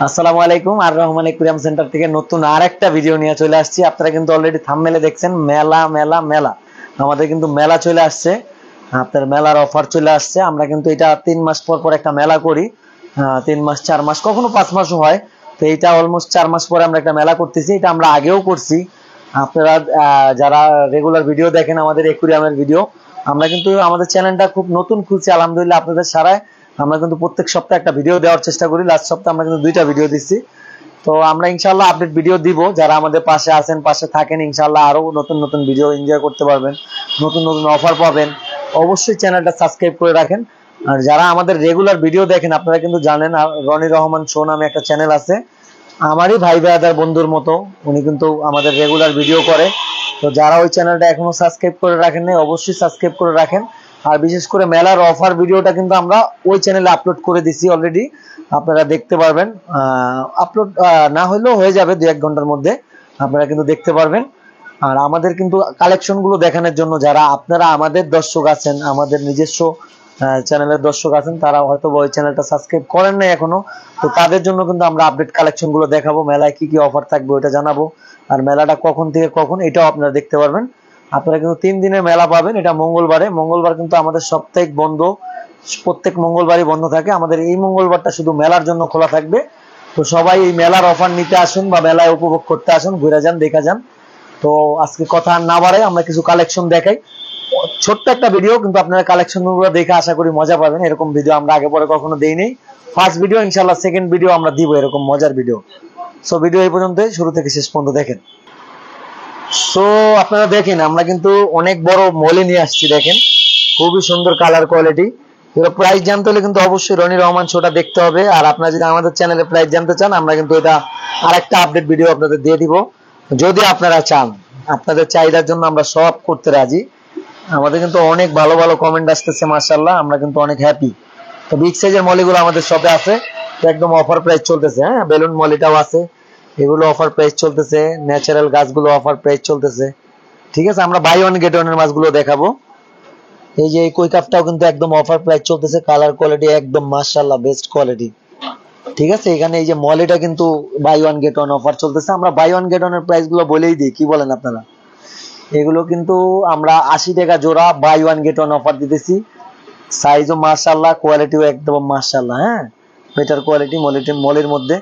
আসসালামু আলাইকুম। আর Rahman aquarium centre থেকে নতুন আরেকটা ভিডিও নিয়ে চলে আসছি। আপনারা কিন্তু অলরেডি থাম্বনেলে দেখছেন মেলা মেলা মেলা। আমাদের কিন্তু মেলা চলে আসছে, আপনার মেলার অফার চলে আসছে। আমরা কিন্তু এটা 3 মাস পর পর একটা মেলা করি, 3 মাস 4 মাস কখনো 5 মাসও হয়। তো এটা অলমোস্ট 4 মাস পরে আমরা একটা মেলা করতেছি। এটা আমরা আগেও করছি। আপনারা যারা রেগুলার ভিডিও দেখেন আমাদের একুরিয়ামের ভিডিও, আমরা কিন্তু আমাদের চ্যানেলটা খুব নতুন খুলছি আলহামদুলিল্লাহ আপনাদের সারায়। আমরা কিন্তু প্রত্যেক সপ্তাহে একটা ভিডিও দেওয়ার চেষ্টা করি। লাস্ট সপ্তাহে আমরা কিন্তু 2টা ভিডিও দিচ্ছি। তো আমরা ইনশাআল্লাহ আপডেট ভিডিও দিব। যারা আমাদের পাশে আছেন, পাশে থাকেন, ইনশাআল্লাহ আরো নতুন নতুন ভিডিও এনজয় করতে পারবেন, নতুন নতুন অফার পাবেন। অবশ্যই চ্যানেলটা সাবস্ক্রাইব করে রাখেন। আর যারা আমাদের রেগুলার ভিডিও দেখেন আপনারা কিন্তু জানেন রনি রহমান শো নামে একটা চ্যানেল আছে, আমারই ভাই ভাইদার বন্ধুর মতো। উনি কিন্তু আমাদের রেগুলার ভিডিও করে। তো যারা ওই চ্যানেলটা এখনো সাবস্ক্রাইব করে রাখেন নাই অবশ্যই সাবস্ক্রাইব করে রাখেন। আর বিশেষ করে মেলার অফার ভিডিওটা কিন্তু আমরা ওই চ্যানেলে আপলোড করে দিছি অলরেডি, আপনারা দেখতে পারবেন। আপলোড না হলেও হয়ে যাবে 2-1 ঘন্টার মধ্যে, আপনারা কিন্তু দেখতে পারবেন। আর আমাদের কিন্তু কালেকশন গুলো দেখানোর জন্য যারা আপনারা আমাদের দর্শক আছেন, আমাদের নিজস্ব চ্যানেলের দর্শক আছেন, তারা হয়তো ওই চ্যানেলটা সাবস্ক্রাইব করেন নাই এখনো। তো তাদের জন্য কিন্তু আমরা আপডেট কালেকশন গুলো দেখাবো, মেলায় কি কি অফার থাকবে ওটা জানাবো। আর মেলাটা কখন থেকে কখন এটাও আপনারা দেখতে পারবেন। আপনারা কিন্তু 3 দিনের মেলা পাবেন। এটা মঙ্গলবার কিন্তু আমাদের সাপ্তাহিক বন্ধ, প্রত্যেক মঙ্গলবারই বন্ধ থাকে। আমাদের এই মঙ্গলবারটা শুধু মেলার জন্য খোলা থাকবে। তো সবাই এই মেলার অফার নিতে আসুন বা মেলায় উপভোগ করতে আসুন, ঘুরে যান, দেখা যান। তো আজকে কথা না বাড়াই, আমরা কিছু কালেকশন দেখাই। ছোট্ট একটা ভিডিও, কিন্তু আপনারা কালেকশন গুলো দেখে আশা করি মজা পাবেন। এরকম ভিডিও আমরা আগে পরে কখনো দেইনি। ফার্স্ট ভিডিও, ইনশাআল্লাহ সেকেন্ড ভিডিও আমরা দিব এরকম মজার ভিডিও। সো ভিডিও এই পর্যন্ত, শুরু থেকে শেষ পর্যন্ত দেখেন। সো আপনারা দেখেন আমরা কিন্তু অনেক বড় মলে নিয়ে আসছি। দেখেন খুবই সুন্দর কালার কোয়ালিটি। এর প্রাইস জানতে হলে কিন্তু অবশ্যই রনি রহমান শোটা দেখতে হবে। আর আপনারা যদি আমাদের চ্যানেলে প্রাইস জানতে চান, আমরা কিন্তু এটা আরেকটা আপডেট ভিডিও আপনাদের দিয়ে দিব যদি আপনারা চান। আপনাদের চাহিদার জন্য আমরা সব করতে রাজি। আমাদের কিন্তু অনেক ভালো ভালো কমেন্ট আসতেছে মাশাআল্লাহ, আমরা কিন্তু অনেক হ্যাপি। তো বিগ সাইজের মলিগুলো আমাদের শপে আছে, একদম অফার প্রাইস চলতেছে। হ্যাঁ, বেলুন মলিটাও আছে, এগুলো অফার প্রাইস চলতেছে। ন্যাচারাল গাছগুলো অফার প্রাইস চলতেছে। ঠিক আছে, আমরা বাই ওয়ান গেট ওয়ানের মাছগুলো দেখাবো। এই যে এই কই কাপটাও কিন্তু একদম অফার প্রাইস চলতেছে, কালার কোয়ালিটি একদম মাশাআল্লাহ বেস্ট কোয়ালিটি। ঠিক আছে, এখানে এই যে মলিটা কিন্তু buy one get one offer চলতেছে। আমরা বাই ওয়ান গেট ওয়ানের প্রাইস গুলো বলেই দিই, কি বলেন আপনারা? এগুলো কিন্তু আমরা 80 টাকা জোড়া buy one get one offer দিতেছি। সাইজও মাশাআল্লাহ, কোয়ালিটিও একদম মাশাআল্লাহ। হ্যাঁ, বেটার কোয়ালিটি মলের মধ্যে।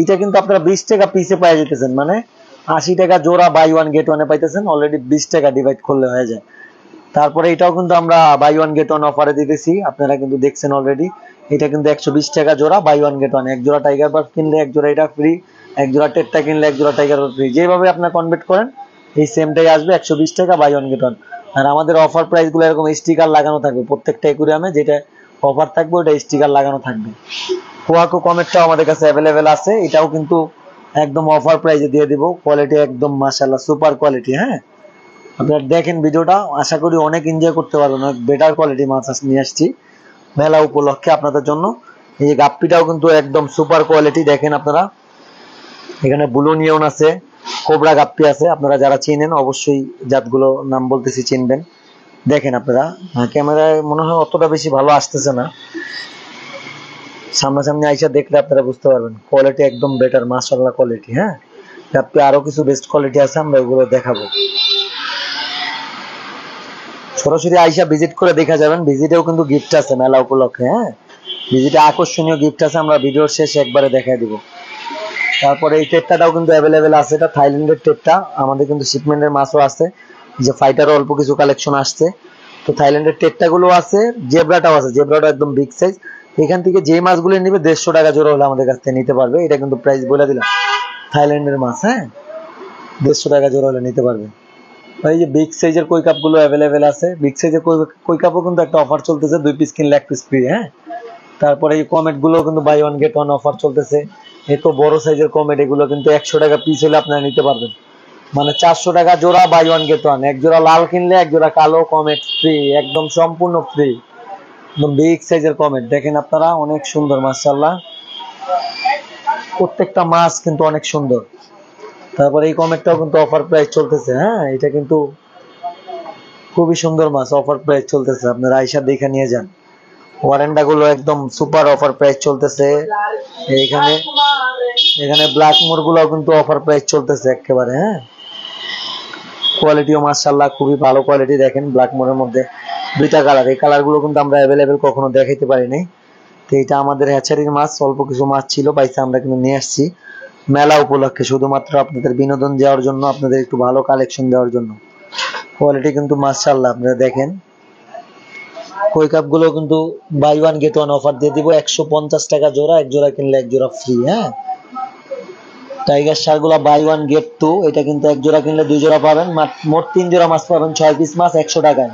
এটা কিন্তু আপনারা 20 টাকা পিসে পাই যেতেছেন, মানে 80 টাকা জোড়া বাই ওয়ান গেট ওয়ানে পাইতেছেন। অলরেডি 20 টাকা ডিভাইড করলে হয়ে যায়। তারপরে এটাও কিন্তু আমরা বাই ওয়ান গেট ওয়ান অফারে দিতেছি, আপনারা কিন্তু দেখছেন অলরেডি। এটা কিন্তু 120 টাকা জোড়া বাই ওয়ান গেট ওয়ান। এক জোড়া টাইগার বার্ড কিনলে এক জোড়া এটা ফ্রি, এক জোড়া টেট্টা কিনলে এক জোড়া টাইগার বার্ড ফ্রি। যেভাবে আপনারা কনভার্ট করেন এই সেমটাই আসবে, 120 টাকা বাই ওয়ান গেট ওয়ান। আর আমাদের অফার প্রাইস গুলো এরকম স্টিকার লাগানো থাকবে প্রত্যেকটা অ্যাকুরিয়ামে, যেটা অফার থাকবে ওটা স্টিকার লাগানো থাকবে। কোয়াকো কমেটটাও আমাদের কাছে অ্যাভেলেবেল আছে, এটাও কিন্তু একদম অফার প্রাইসে দিয়ে দিব। কোয়ালিটি একদম মাশাআল্লাহ সুপার কোয়ালিটি। হ্যাঁ, আপনারা দেখেন ভিডিওটা, আশা করি অনেক এনজয় করতে পারবেন। অনেক বেটার কোয়ালিটি মাছ নিয়ে আসছি মেলা উপলক্ষে আপনাদের জন্য। এই যে গাপ্পিটাও কিন্তু একদম সুপার কোয়ালিটি। দেখেন আপনারা, এখানে ব্লু নিয়ন আছে, কোবরা গাপ্পি আছে। আপনারা যারা চিনেন অবশ্যই জাতগুলো নাম বলতেছি, চিনবেন। দেখেন আপনারা, ক্যামেরায় মনে হয় অতটা বেশি ভালো আসতেছে না, সামনাসামনি আইসা দেখলে আপনারা বুঝতে পারবেন। কোয়ালিটি একদম বেটার মাশাআল্লাহ কোয়ালিটি। হ্যাঁ, গাপ্পি আরো কিছু বেস্ট কোয়ালিটি আছে, আমরা ওগুলো দেখাবো। সরাসরি আইসা ভিজিট করে দেখা যাবেন। ভিজিটেও কিন্তু গিফট আছে মেলা উপলক্ষে। হ্যাঁ, ভিজিটে আকর্ষণীয় গিফট আছে, আমরা ভিডিওর শেষে একবারে দেখাই দিব। তারপরে এই টেট্টাটাও কিন্তু অ্যাভেলেবেল আছে, এটা থাইল্যান্ডের টেট্টা। আমাদের কিন্তু শিপমেন্টের মাছও আছে, যে ফাইটারও অল্প কিছু কালেকশন আসছে। তো থাইল্যান্ডের টেট্টা গুলো আছে, জেব্রাটাও আছে। জেব্রাটা একদম বিগ সাইজ। এখান থেকে যে মাছগুলো নিবে 150 টাকা জোড়া হলে আমাদের কাছ থেকে নিতে পারবে। এটা কিন্তু প্রাইস বলে দিলাম, থাইল্যান্ডের মাছ। হ্যাঁ, 150 টাকা জোড়া হলে নিতে পারবে। এই যে বিগ সাইজের কই কাপ গুলো অ্যাভেলেবেল আছে। বিগ সাইজের কই কাপও কিন্তু একটা অফার চলতেছে, 2 পিস কিনলে 1 পিস ফ্রি। হ্যাঁ, তারপরে এই কমেট গুলো কিন্তু buy one get one offer চলতেছে। এই তো বড় সাইজের কমেট, এগুলো কিন্তু 100 টাকা পিস হলে আপনারা নিতে পারবেন, মানে 400 টাকা জোড়া বাই ওয়ান গেট ওয়ান। এক জোড়া লাল কিনলে এক জোড়া কালো কমেট ফ্রি, একদম সম্পূর্ণ ফ্রি। একদম বিগ সাইজের কমেট দেখেন আপনারা, অনেক সুন্দর মাশাআল্লাহ। প্রত্যেকটা মাছ কিন্তু অনেক সুন্দর। তারপরে এই কমেটটাও কিন্তু অফার প্রাইস চলতেছে। হ্যাঁ, এটা কিন্তু খুবই সুন্দর মাছ, অফার প্রাইস চলতেছে, আপনারা আইসা দেখে নিয়ে যান। ওয়ারেন্ডা গুলো একদম সুপার অফার প্রাইস চলতেছে। এইখানে এখানে ব্ল্যাক মোর গুলো কিন্তু অফার প্রাইস চলতেছে একেবারে। হ্যাঁ, কোয়ালিটিও মাশাআল্লাহ খুবই ভালো কোয়ালিটি। দেখেন ব্ল্যাক মোরের মধ্যে দুইটা কালার, এই কালার গুলো কিন্তু আমরা অ্যাভেলেবেল কখনো দেখাইতে পারি নাই। তো এটা আমাদের হ্যাচারির মাছ, অল্প কিছু মাছ ছিল পাইছে, আমরা কিন্তু নিয়ে আসছি মেলা উপলক্ষে, শুধুমাত্র আপনাদের বিনোদন দেওয়ার জন্য, আপনাদের একটু ভালো কালেকশন দেওয়ার জন্য। কোয়ালিটি কিন্তু মাশাআল্লাহ আপনারা দেখেন। কই কাপ গুলো কিন্তু buy one get one offer দিয়ে দিব, 150 টাকা জোড়া, এক জোড়া কিনলে এক জোড়া ফ্রি। হ্যাঁ, টাইগার শার্ক গুলা বাই ওয়ান গেট টু, এটা কিন্তু এক জোড়া কিনলে 2 জোড়া পাবেন, মোট 3 জোড়া মাছ পাবেন, 6 পিস মাছ 100 টাকায়।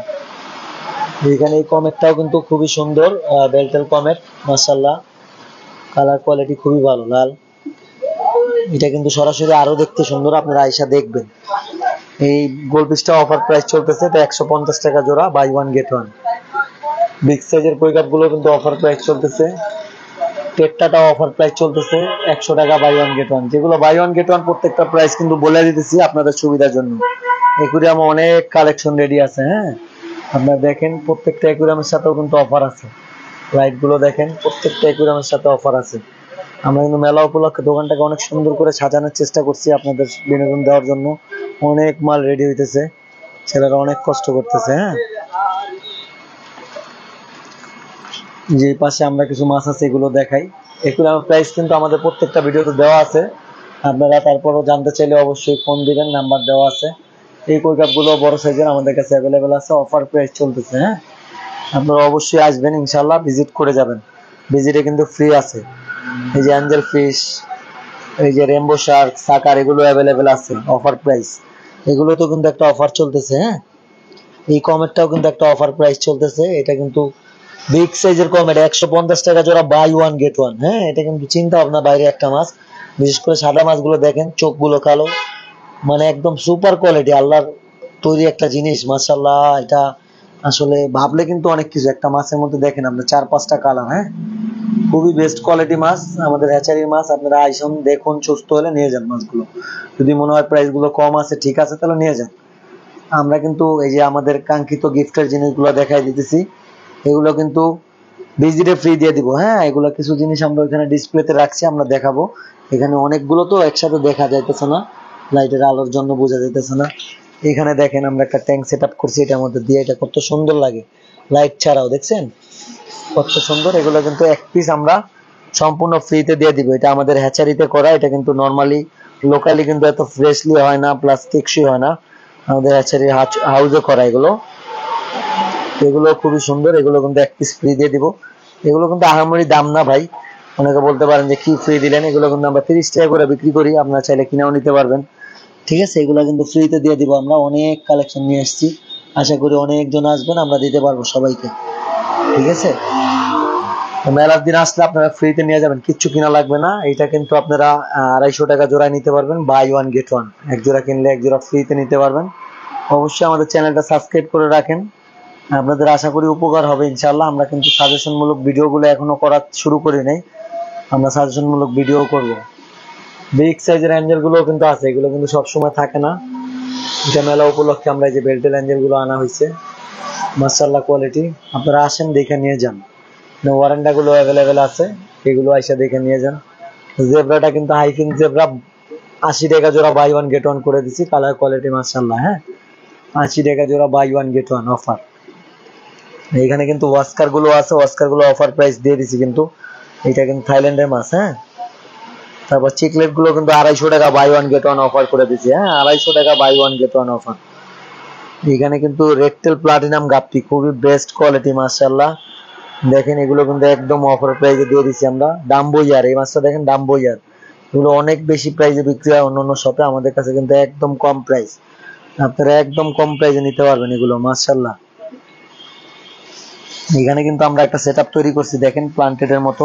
এখানে এই কমেটটাও কিন্তু খুবই সুন্দর, বেলটেল কমেট মাশাআল্লাহ, কালার কোয়ালিটি খুবই ভালো, লাল। এটা কিন্তু সরাসরি আরো দেখতে সুন্দর, আপনারা আয়সা দেখবেন। এই গোলপিসটা অফার প্রাইস চলতেছে, এটা 150 টাকা জোড়া, buy one get one. Big সাইজের কই কাপ গুলো কিন্তু অফার প্রাইস চলতেছে, টেট্টাটাও অফার প্রাইস চলতেছে 100 টাকা, বাই ওয়ান গেট ওয়ান। যেগুলো বাই ওয়ান গেট ওয়ান প্রত্যেকটা প্রাইস কিন্তু বলে দিতেছি আপনাদের সুবিধার জন্য। একুরিয়ামে অনেক কালেকশন রেডি আছে। হ্যাঁ, আপনারা দেখেন প্রত্যেকটা একুরিয়ামের সাথেও কিন্তু অফার আছে। লাইট গুলো দেখেন, প্রত্যেকটা একুরিয়ামের সাথে অফার আছে। আমরা কিন্তু মেলা উপলক্ষে দোকানটাকে অনেক সুন্দর করে সাজানোর চেষ্টা করছি আপনাদের বিনোদন দেওয়ার জন্য। অনেক মাল রেডি হইতেছে, ছেলেরা অনেক কষ্ট করতেছে। হ্যাঁ, যে পাশে আমরা কিছু মাছ আছে এগুলো দেখাই। একুরিয়ামের প্রাইস কিন্তু আমাদের প্রত্যেকটা ভিডিওতে দেওয়া আছে, আপনারা তারপরও জানতে চাইলে অবশ্যই ফোন দিবেন, নাম্বার দেওয়া আছে। এই কই কাপ গুলো বড় সাইজের আমাদের কাছে অ্যাভেলেবেল আছে, অফার প্রাইস চলতেছে। হ্যাঁ, আপনারা অবশ্যই আসবেন, ইনশাআল্লাহ ভিজিট করে যাবেন। ভিজিটে কিন্তু ফ্রি আছে। এই যে অ্যাঞ্জেল ফিশ, এই যে রেমবো শার্ক, সাকার, এগুলো অ্যাভেলেবেল আছে অফার প্রাইস। এগুলো তো কিন্তু একটা অফার চলতেছে। হ্যাঁ, এই কমেটটাও কিন্তু একটা অফার প্রাইস চলতেছে। এটা কিন্তু বিগ সাইজের কমেট, 150 টাকা জোড়া, বাই ওয়ান গেট ওয়ান। হ্যাঁ, এটা কিন্তু চিন্তা ভাবনা বাইরে একটা মাছ। বিশেষ করে সাদা মাছগুলো দেখেন, চোখগুলো কালো, মানে একদম সুপার কোয়ালিটি, আল্লাহর তৈরি একটা জিনিস মাশাআল্লাহ। এটা আসলে ভাবলে কিন্তু অনেক কিছু, একটা মাছের মধ্যে দেখেন আপনি 4-5টা কালার। হ্যাঁ, খুবই বেস্ট কোয়ালিটি মাছ, আমাদের হ্যাচারির মাছ। আপনারা আইসন দেখুন, সুস্থ হলে নিয়ে যান মাছগুলো। যদি মনে হয় প্রাইস গুলো কম আছে, ঠিক আছে, তাহলে নিয়ে যান। আমরা কিন্তু এই যে আমাদের কাঙ্ক্ষিত গিফটের জিনিসগুলো দেখাই দিতেছি, এগুলো কিন্তু ভিজিটে ফ্রি দিয়ে দিব। হ্যাঁ, এগুলো কিছু জিনিস আমরা ওইখানে ডিসপ্লেতে রাখছি, আমরা দেখাবো। এখানে অনেকগুলো তো একসাথে দেখা যাইতেছে না, লাইটের আলোর জন্য বোঝা যাইতেছে না। এখানে দেখেন আমরা একটা ট্যাঙ্ক সেট আপ করছি, এটার মধ্যে দিয়ে, এটা কত সুন্দর লাগে লাইট ছাড়াও, দেখছেন কত সুন্দর। এগুলো কিন্তু এক পিস আমরা সম্পূর্ণ ফ্রিতে দিয়ে দিব। এটা আমাদের হ্যাচারিতে করা, এটা কিন্তু নর্মালি লোকালি কিন্তু এত ফ্রেশলি হয় না, প্লাস টেকসই হয় না, আমাদের হ্যাচারির হাউসে করা। এগুলো খুবই সুন্দর, এগুলো কিন্তু এক পিস ফ্রি দিয়ে দিব। এগুলো কিন্তু আহামরি দাম না ভাই, অনেকে বলতে পারেন যে কি ফ্রি দিলেন, এগুলো কিন্তু আমরা 30 টাকা করে বিক্রি করি, আপনারা চাইলে কিনাও নিতে পারবেন। ঠিক আছে, এগুলো কিন্তু ফ্রিতে দিয়ে দিব। আমরা অনেক কালেকশন নিয়ে এসেছি, আশা করি অনেকজন আসবেন, আমরা দিতে পারবো সবাইকে। ঠিক আছে, মেলার দিন আসলে আপনারা ফ্রিতে নিয়ে যাবেন, কিচ্ছু কিনা লাগবে না। এটা কিন্তু আপনারা 250 টাকা জোড়ায় নিতে পারবেন, বাই ওয়ান গেট ওয়ান। এক জোড়া কিনলে এক জোড়া ফ্রিতে নিতে পারবেন। অবশ্যই আমাদের চ্যানেলটা সাবস্ক্রাইব করে রাখেন, আপনাদের আশা করি উপকার হবে ইনশাআল্লাহ। আমরা কিন্তু সাজেশনমূলক ভিডিওগুলো এখনো করা শুরু করি নাই, আমরা সাজেশনমূলক ভিডিও করব। বিগ সাইজের অ্যাঞ্জেল গুলো কিন্তু আছে, এগুলো কিন্তু সবসময় থাকে না। এটা মেলা উপলক্ষে আমরা এই যে বেল্টেল অ্যাঞ্জেল গুলো আনা হয়েছে, মাশাআল্লাহ কোয়ালিটি। আপনারা আসেন, দেখে নিয়ে যান। ওয়ারেন্টা গুলো অ্যাভেলেবেল আছে, এগুলো আইসা দেখে নিয়ে যান। জেব্রাটা কিন্তু হাইকিং জেব্রা 80 টাকা জোড়া, বাই ওয়ান গেট ওয়ান করে দিছি, কালার কোয়ালিটি মাশাআল্লাহ। হ্যাঁ, 80 টাকা জোড়া, buy one get one offer. এখানে কিন্তু ওয়াস্কার গুলো আছে, ওয়াস্কার গুলো অফার প্রাইস দিয়ে দিছি কিন্তু। এটা কিন্তু থাইল্যান্ডের মাছ। হ্যাঁ, তারপর চিকলেট গুলো কিন্তু 250 টাকা, buy one get one offer করে দিছি। হ্যাঁ, 250 টাকা, buy one get one offer. এখানে কিন্তু রেডটেল প্লাটিনাম গাপ্পি, খুবই বেস্ট কোয়ালিটি মাশাআল্লাহ। দেখেন এগুলো কিন্তু একদম অফার প্রাইসে দিয়ে দিছি আমরা। ডাম্বোয়ার, এই মাছটা দেখেন ডাম্বোয়ার, এগুলো অনেক বেশি প্রাইসে বিক্রি হয় অন্যান্য শপে, আমাদের কাছে কিন্তু একদম কম প্রাইস, আপনারা একদম কম প্রাইসে নিতে পারবেন এগুলো মাশাআল্লাহ। এখানে কিন্তু আমরা একটা সেটআপ তৈরি করছি, দেখেন প্লান্টেডের মতো,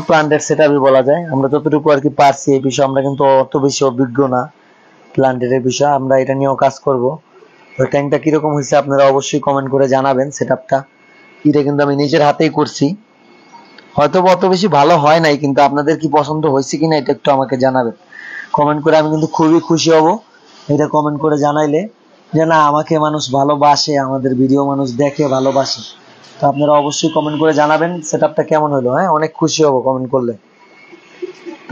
প্লান্টেড সেটআপই বলা যায়। আমরা যতটুকু আর কি পারছি এই বিষয়ে, আমরা কিন্তু অত বেশি অভিজ্ঞ না প্লান্টেডের বিষয়ে, আমরা এটা নিয়েও কাজ করব। তো ট্যাঙ্কটা কিরকম হয়েছে আপনারা অবশ্যই কমেন্ট করে জানাবেন। সেটআপটা এটা কিন্তু আমি নিজের হাতেই করছি, হয়তো অত বেশি ভালো হয় নাই, কিন্তু আপনাদের কি পছন্দ হয়েছে কিনা এটা একটু আমাকে জানাবেন কমেন্ট করে, আমি কিন্তু খুবই খুশি হব এটা কমেন্ট করে জানাইলে, যে না আমাকে মানুষ ভালোবাসে, আমাদের ভিডিও মানুষ দেখে ভালোবাসে। তো আপনারা অবশ্যই কমেন্ট করে জানাবেন সেটআপটা কেমন হলো। হ্যাঁ, অনেক খুশি হব কমেন্ট করলে।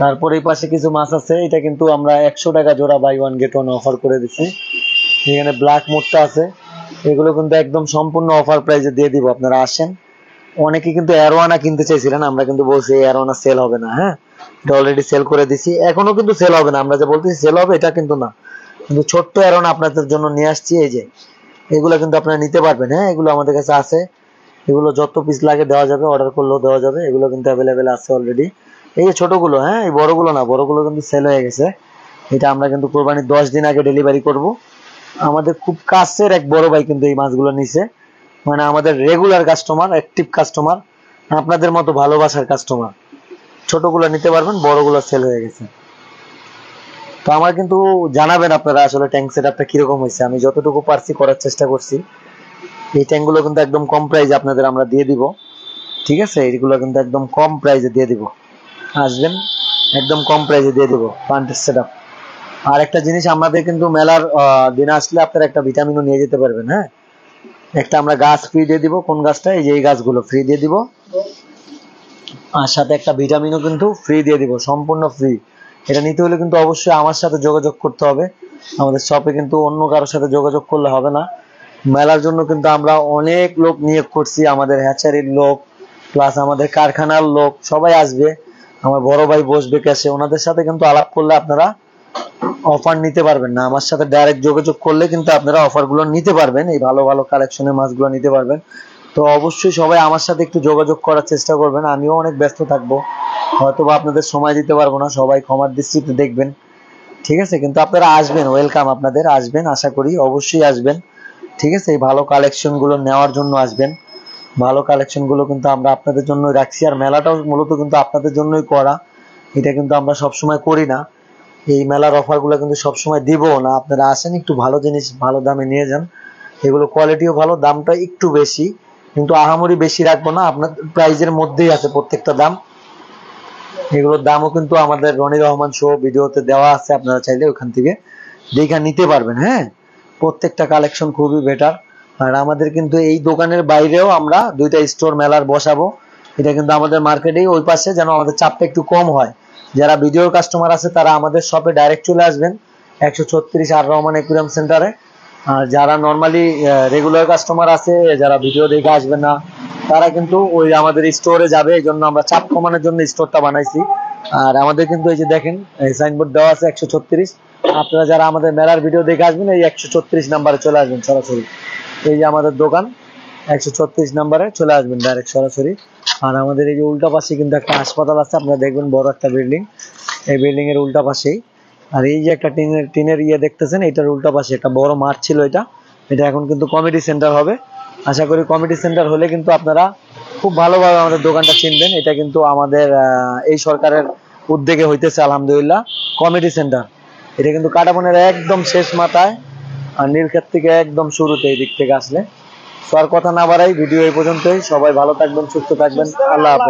তারপর এই পাশে কিছু মাছ আছে, এটা কিন্তু আমরা 100 টাকা জোড়া buy one get one offer করে দিচ্ছি। এখানে ব্ল্যাক মোটটা আছে, এগুলো কিন্তু একদম সম্পূর্ণ অফার প্রাইসে দিয়ে দিব, আপনারা আসেন। অনেকে কিন্তু অ্যারোয়ানা কিনতে চাইছিলেন, আমরা কিন্তু বলছি অ্যারোয়ানা সেল হবে না। হ্যাঁ, এটা অলরেডি সেল করে দিছি, এখনো কিন্তু সেল হবে না। আমরা যে বলতেছি সেল হবে এটা কিন্তু না, কিন্তু ছোট্ট অ্যারোয়ানা আপনাদের জন্য নিয়ে আসছি। এই যে এগুলো কিন্তু আপনারা নিতে পারবেন। হ্যাঁ, এগুলো আমাদের কাছে আছে, এগুলো যত পিস লাগে দেওয়া যাবে, অর্ডার করলেও দেওয়া যাবে, এগুলো কিন্তু অ্যাভেলেবেল আছে অলরেডি। এই যে ছোটগুলো, হ্যাঁ এই বড়গুলো না, বড়গুলো কিন্তু সেল হয়ে গেছে। এটা আমরা কিন্তু কোরবানির 10 দিন আগে ডেলিভারি করব। আমাদের খুব কাছের এক বড় ভাই কিন্তু এই মাছগুলো নিছে, মানে আমাদের রেগুলার কাস্টমার, অ্যাক্টিভ কাস্টমার, আপনাদের মতো ভালোবাসার কাস্টমার। ছোটগুলো নিতে পারবেন, বড়গুলো সেল হয়ে গেছে। তো আমার কিন্তু জানাবেন আপনারা আসলে ট্যাঙ্ক সেটআপটা কিরকম হয়েছে। আমি যতটুকু পারছি করার চেষ্টা করছি। এই ট্যাঙ্কগুলো কিন্তু একদম কম প্রাইসে আপনাদের আমরা দিয়ে দিব, ঠিক আছে? এইগুলো কিন্তু একদম কম প্রাইসে দিয়ে দিব, আসবেন একদম কম প্রাইসে দিয়ে দিব প্লান্টের সেটআপ। আর একটা জিনিস, আমাদের কিন্তু মেলার দিনে আসলে আপনারা একটা ভিটামিনও নিয়ে যেতে পারবেন। হ্যাঁ, একটা আমরা গাছ ফ্রি দিয়ে দিব। কোন গাছটা? এই যে এই গাছগুলো ফ্রি দিয়ে দিব, আর সাথে একটা ভিটামিনও কিন্তু ফ্রি দিয়ে দিব, সম্পূর্ণ ফ্রি। এটা নিতে হলে কিন্তু অবশ্যই আমার সাথে যোগাযোগ করতে হবে। আমাদের শপে কিন্তু অন্য কারোর সাথে যোগাযোগ করলে হবে না। মেলার জন্য কিন্তু আমরা অনেক লোক নিয়োগ করছি, আমাদের হ্যাচারির লোক প্লাস আমাদের কারখানার লোক সবাই আসবে। আমার বড় ভাই বসবে ক্যাশে, ওনাদের সাথে কিন্তু আলাপ করলে আপনারা অফার নিতে পারবেন না। আমার সাথে ডাইরেক্ট যোগাযোগ করলে কিন্তু আপনারা অফারগুলো নিতে পারবেন, এই ভালো ভালো কালেকশনের মাছগুলো নিতে পারবেন। তো অবশ্যই সবাই আমার সাথে একটু যোগাযোগ করার চেষ্টা করবেন। আমিও অনেক ব্যস্ত থাকবো, হয়তো বা আপনাদের সময় দিতে পারবো না, সবাই ক্ষমার দৃষ্টিতে দেখবেন, ঠিক আছে? কিন্তু আপনারা আসবেন, ওয়েলকাম, আপনাদের আসবেন, আশা করি অবশ্যই আসবেন, ঠিক আছে? এই ভালো কালেকশন গুলো নেওয়ার জন্য আসবেন। ভালো কালেকশন গুলো কিন্তু আমরা আপনাদের জন্য রাখছি, আর মেলাটাও মূলত কিন্তু আপনাদের জন্যই করা। এটা কিন্তু আমরা সবসময় করি না, এই মেলার অফার গুলো কিন্তু সবসময় দিব না। আপনারা আসেন, একটু ভালো জিনিস ভালো দামে নিয়ে যান। এগুলো কোয়ালিটিও ভালো, দামটা একটু বেশি, কিন্তু আহামরি বেশি রাখবো না, আপনার প্রাইজের মধ্যেই আছে প্রত্যেকটা দাম। এগুলোর দামও কিন্তু আমাদের রনি রহমান শো ভিডিওতে দেওয়া আছে, আপনারা চাইলে ওখান থেকে দেখে নিতে পারবেন। হ্যাঁ, প্রত্যেকটা কালেকশন খুবই বেটার। আর আমাদের কিন্তু এই দোকানের বাইরেও আমরা দুইটা স্টোর মেলার বসাবো। এটা কিন্তু আমাদের মার্কেটেই ওই পাশে, যেন আমাদের চাপটা একটু কম হয়। যারা ভিডিওর কাস্টমার আছে তারা আমাদের শপে ডাইরেক্ট চলে আসবেন, 136 আর রহমান একুরিয়াম সেন্টারে। আর যারা নর্মালি রেগুলার কাস্টমার আছে, যারা ভিডিও দেখে আসবে না, তারা কিন্তু ওই আমাদের স্টোরে যাবে। এই জন্য আমরা চাপ কমানোর জন্য স্টোরটা বানাইছি। আর আমাদের কিন্তু এই যে দেখেন সাইনবোর্ড দেওয়া আছে 136। আপনারা যারা আমাদের মেলার ভিডিও দেখে আসবেন, এই 136 নাম্বারে চলে আসবেন সরাসরি। এই যে আমাদের দোকান, 136 নাম্বারে চলে আসবেন ডাইরেক্ট সরাসরি। আর আমাদের এই যে উল্টা পাশে কিন্তু একটা হাসপাতাল আছে, আপনারা দেখবেন বড় একটা বিল্ডিং, এই বিল্ডিং এর উল্টা পাশেই। আর এই যে একটা টিনের ইয়ে দেখতেছেন, এটার উল্টা পাশে একটা বড় মাঠ ছিল, এটা এটা এখন কিন্তু কমিটি সেন্টার হবে। আশা করি কমিটি সেন্টার হলে কিন্তু আপনারা খুব ভালোভাবে আমাদের দোকানটা চিনবেন। এটা কিন্তু আমাদের এই সরকারের উদ্যোগে হইতেছে, আলহামদুলিল্লাহ। কমিটি সেন্টার এটা কিন্তু কাটাবনের একদম শেষ মাথায়, আর নীলক্ষেত থেকে একদম শুরুতে, এই দিক থেকে আসলে। তো আর কথা না বাড়াই, ভিডিও এই পর্যন্তই। সবাই ভালো থাকবেন, সুস্থ থাকবেন, আল্লাহ হাফেজ।